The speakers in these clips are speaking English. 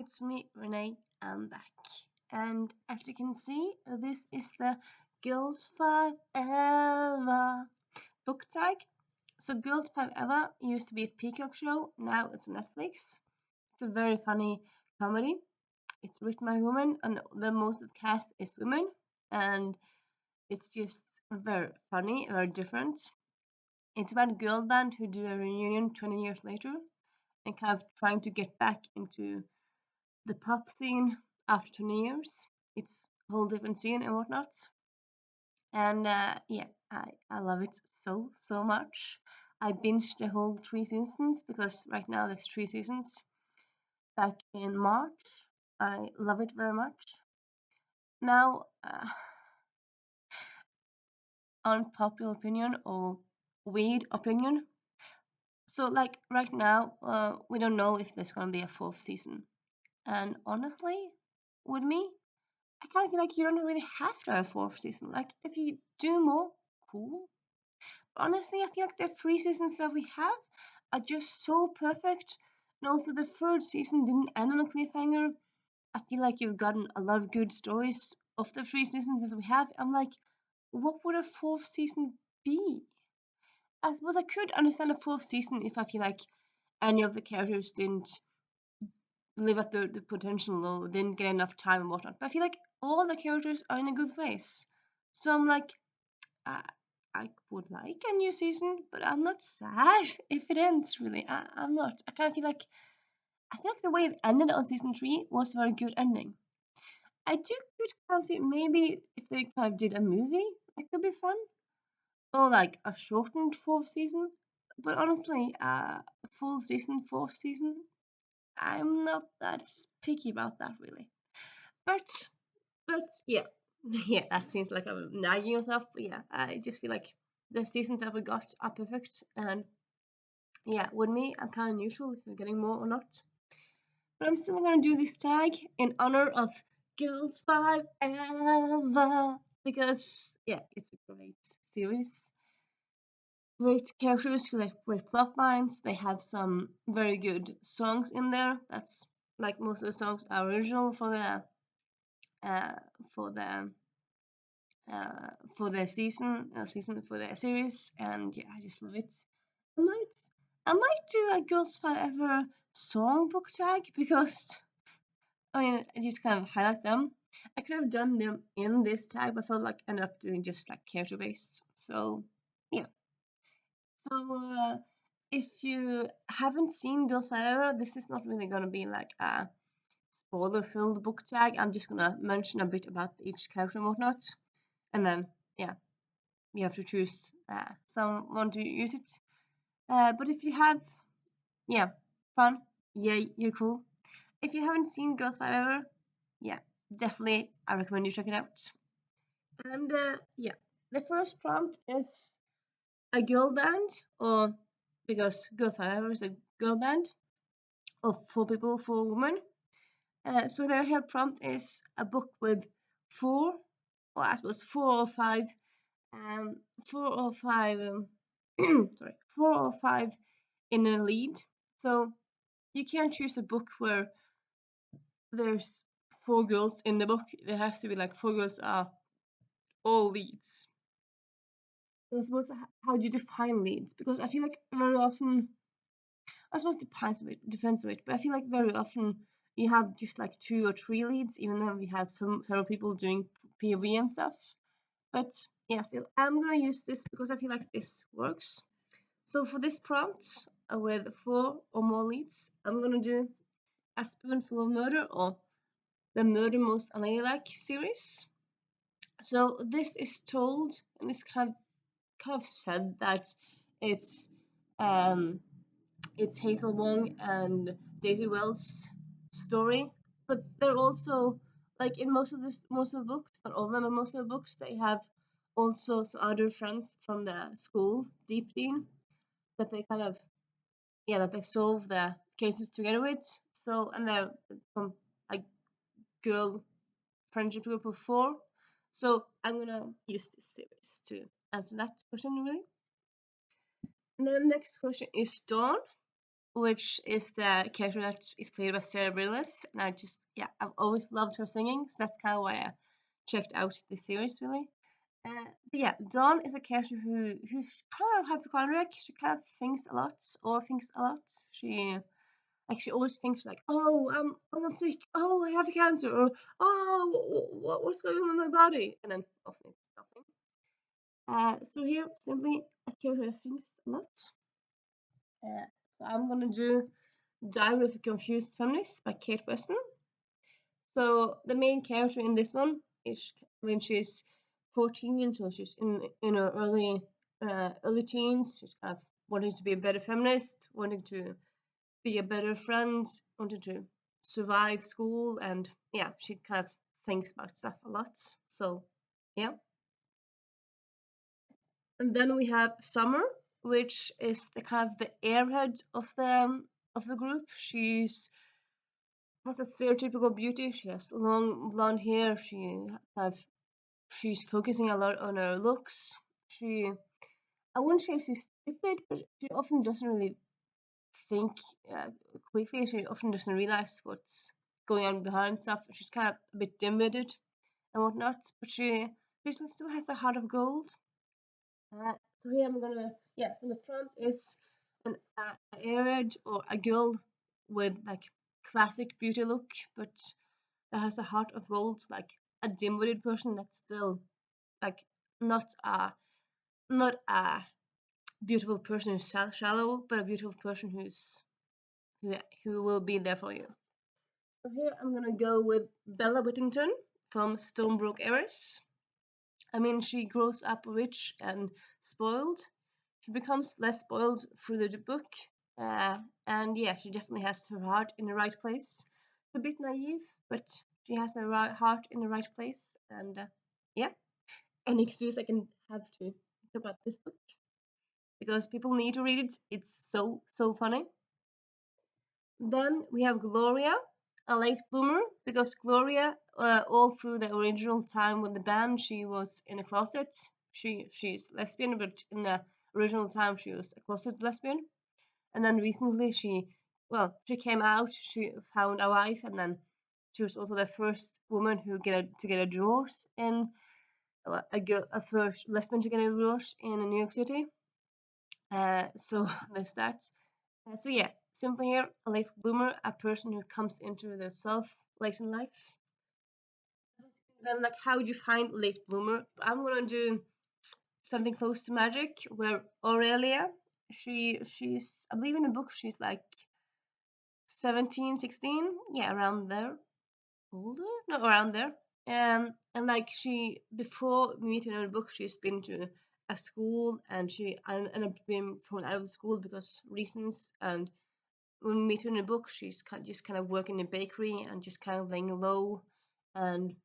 It's me, Renee. I'm back. And as you can see, this is the girls5eva book tag. So girls5eva used to be a Peacock show, now it's on Netflix. It's a very funny comedy. It's written by women, and the most of the cast is women, and it's just very funny, very different. It's about a girl band who do a reunion 20 years later and kind of trying to get back into the pop scene after 20 years. It's a whole different scene and whatnot. And yeah, I love it so much. I binged the whole 3 seasons because right now there's 3 seasons. Back in March, I love it very much. Now, unpopular opinion or weird opinion. So like right now, we don't know if there's gonna be a 4th season. And honestly, with me, I kind of feel like you don't really have to have a 4th season. Like, if you do more, cool. But honestly, I feel like the 3 seasons that we have are just so perfect. And also, the 3rd season didn't end on a cliffhanger. I feel like you've gotten a lot of good stories of the 3 seasons that we have. I'm like, what would a 4th season be? I suppose I could understand a 4th season if I feel like any of the characters didn't live up the potential or didn't get enough time and whatnot. But I feel like all the characters are in a good place. So I'm like, I, I would like a new season, but I'm not sad if it ends, really. I'm not. I feel like the way it ended on season 3 was a very good ending. I do could kind of see maybe if they kind of did a movie, it could be fun. Or like a shortened 4th season. But honestly, a full season, 4th season, I'm not that picky about that really. But yeah, yeah, that seems like I'm nagging myself. But yeah, I just feel like the seasons that we got are perfect, and yeah, with me, I'm kind of neutral if we're getting more or not. But I'm still gonna do this tag in honor of girls5eva because yeah, it's a great series. Great characters, great plot lines. They have some very good songs in there. That's like most of the songs are original uh, for the uh, for the season for the series, and yeah, I just love it. I might, I might do a girls5eva song book tag because I mean I just kind of highlight them. I could have done them in this tag, but I felt like I ended up doing just like character based. So yeah. So if you haven't seen girls5eva, this is not really gonna be like a spoiler filled book tag. I'm just gonna mention a bit about each character and whatnot, and then yeah, you have to choose someone to use it. But if you have, yeah, fun, yeah, you're cool. If you haven't seen girls5eva, yeah, definitely I recommend you check it out. And yeah, the first prompt is a girl band, or because girls5eva is a girl band of 4 people, 4 women. So their head prompt is a book with four, or I suppose 4 or 5 um, 4 or 5 sorry, 4 or 5 in a lead. So you can't choose a book where there's 4 girls in the book. There have to be like 4 girls are all leads. I suppose how do you define leads? Because I feel like very often, I suppose depends a bit, but I feel like very often you have just like 2 or 3 leads, even though we have several people doing POV and stuff. But yeah, still, I'm gonna use this because I feel like this works. So for this prompt, with 4 or more leads, I'm gonna do A Spoonful of Murder or the Murder Most Unladylike series. So this is told, and it's kind of said that it's um it's Hazel Wong and Daisy Wells' story, but they're also like in most of the books, not all of them, but most of the books, they have also some other friends from the school deep dean that they kind of that they solve the cases together with. So and they're from a girl friendship group of 4. So I'm gonna use this series to answer that question really. And then the next question is Dawn. which is the character that is played by Sarah Bareilles, and I've always loved her singing, so that's kind of why I checked out this series really. But yeah, Dawn is a character who's kind of hypochondriac. She kind of thinks a lot, overthinks a lot. She always thinks like, oh, I'm not sick. Oh, I have cancer. Or oh, what's going on in my body? And then often it's nothing. So here, simply a character that thinks a lot. So I'm gonna do Diary of a Confused Feminist by Kate Weston. So the main character in this one is when she's 14 until she's in her early teens. She's kind of wanting to be a better feminist, wanting to be a better friend, wanting to survive school, and yeah, she kind of thinks about stuff a lot. So yeah. And then we have Summer, which is the kind of the airhead of the group. She's has a stereotypical beauty. She has long blonde hair. She's focusing a lot on her looks. I wouldn't say she's stupid, but she often doesn't really think uh, quickly. She often doesn't realize what's going on behind stuff. She's kind of a bit dim-witted and whatnot, but she still has a heart of gold. Uh, so here I'm gonna so the front is an arid or a girl with like classic beauty look, but that has a heart of gold, like a dim-witted person that's still like not a not a beautiful person who's shallow, but a beautiful person who will be there for you. So here I'm gonna go with Bella Whittington from Stonebrook Heiress. I mean, she grows up rich and spoiled. She becomes less spoiled through the book, and yeah, she definitely has her heart in the right place. She's a bit naive, but she has her heart in the right place, and yeah, any excuse I can have to talk about this book because people need to read it. It's so funny. Then we have Gloria, a late bloomer, because Gloria, all through the original time with the band, she was in a closet. She's lesbian, but in the original time she was a closeted lesbian. And then recently she came out. She found a wife, and then she was also the first woman to get a divorce in a first lesbian to get a divorce in New York City. So there's that. So yeah, simply here, a late bloomer, a person who comes into their self late in life. Then like how would you find late bloomer? I'm gonna do something close to magic where Aurelia, she's I believe in the book she's like 17, 16, yeah, around there. Older? No, around there. And like she before meeting her in the book she's been to a school and she ended up being thrown out of the school because reasons and when we meet her in the book, she's just kind of working in a bakery and just kind of laying low and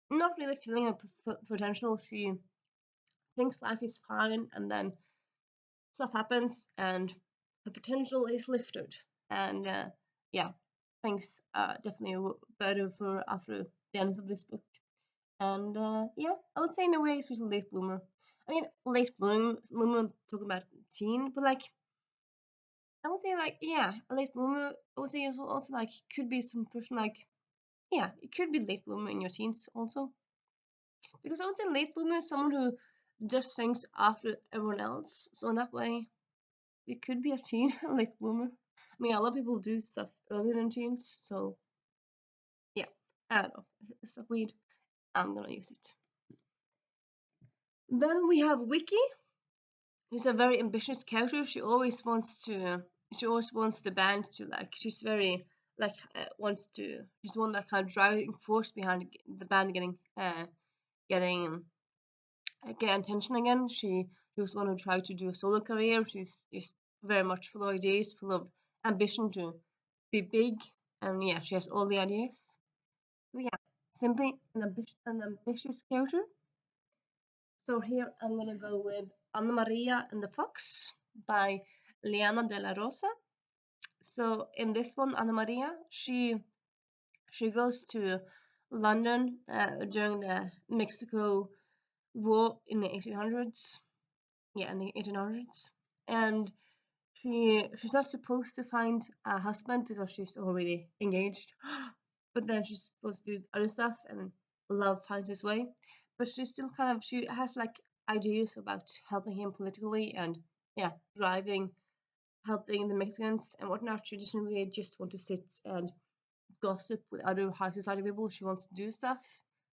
not really feeling her potential. She thinks life is fine, and then stuff happens, and her potential is lifted. And yeah, things are definitely better for after the end of this book. And yeah, I would say in a way she's a late bloomer. I mean, bloomer talking about teen, but like I would say like yeah, a late bloomer. I would say also like could be some person like yeah, it could be late bloomer in your teens also. Because I would say late bloomer is someone who just thinks after everyone else. So in that way, it could be a teen, a late bloomer. I mean, a lot of people do stuff earlier than teens, so yeah, I don't know. It's that weird. I'm gonna use it. Then we have Wickie, who's a very ambitious character. She always wants the band to like. She's very like wants to. She's one that kind of driving force behind the band getting get attention again. She was one who tried to do a solo career. She's very much full of ideas, full of ambition to be big, and yeah, she has all the ideas. So yeah, simply an ambitious character. So here I'm gonna go with Anna Maria and the Fox by Liana de la Rosa. So in this one, Anna Maria, she goes to London during the Mexico War in the 1800s. Yeah, in the 1800s, and she's not supposed to find a husband because she's already engaged, but then she's supposed to do other stuff and love finds its way. But she's still kind of she has like ideas about helping him politically and yeah, driving, helping the Mexicans and whatnot. She doesn't really just want to sit and gossip with other high society people. She wants to do stuff.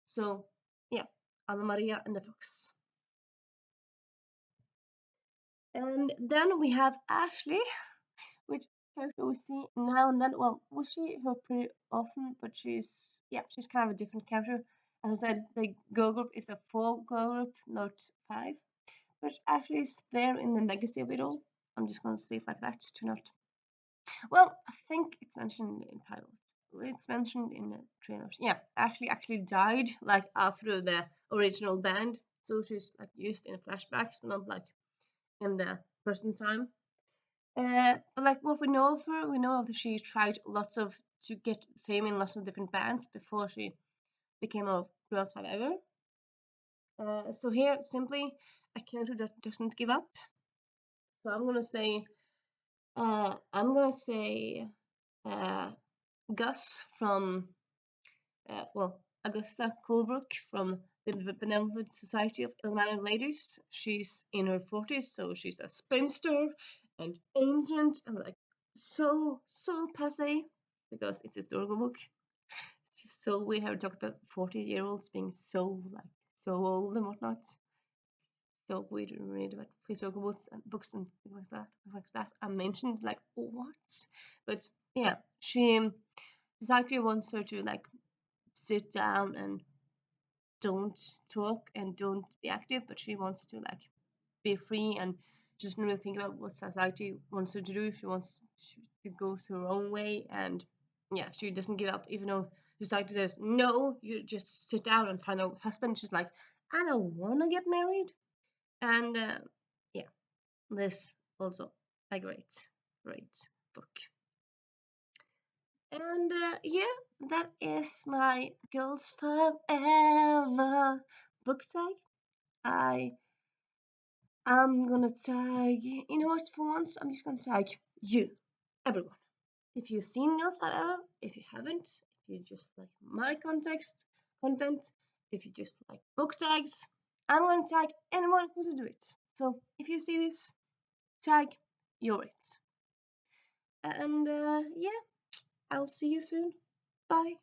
So yeah, Anna Maria and the Fox. And then we have Ashley, which character we see now and then. Well, we see her pretty often, but she's kind of a different character. As I said, the girl group is a 4 girl group, not 5. But Ashley is there in the legacy of it all. I'm just gonna say it like that to not. Well, I think it's mentioned in title. It's mentioned in the trailers. Yeah, Ashley actually died like after the original band, so she's like used in flashbacks, but not like in the present time. But like what we know of her, we know that she tried lots of to get fame in lots of different bands before she became a girls5eva. So here simply a character that doesn't give up. So I'm gonna say uh, Gus from Augusta Colebrook from the Benevolent Society of Ill-Mannered Ladies. She's in her 40s, so she's a spinster and ancient and like so passe because it's a historical book. So we have talked about 40-year-olds being so old and whatnot. So we read about historical books and things like that. I mentioned like what, but yeah, she society wants her to like sit down and don't talk and don't be active, but she wants to like be free and just really think about what society wants her to do. She wants to go her own way, and yeah, she doesn't give up even though society says no. You just sit down and find a husband. She's like, I don't want to get married, and yeah, this also a great book. And yeah, that is my girls5eva book tag. I am gonna tag, you know what, for once, I'm just gonna tag you, everyone. If you've seen girls5eva, if you haven't, if you just like my content, if you just like book tags, I'm gonna tag anyone who wants to do it. So if you see this, tag, you're it. And yeah, I'll see you soon. Bye.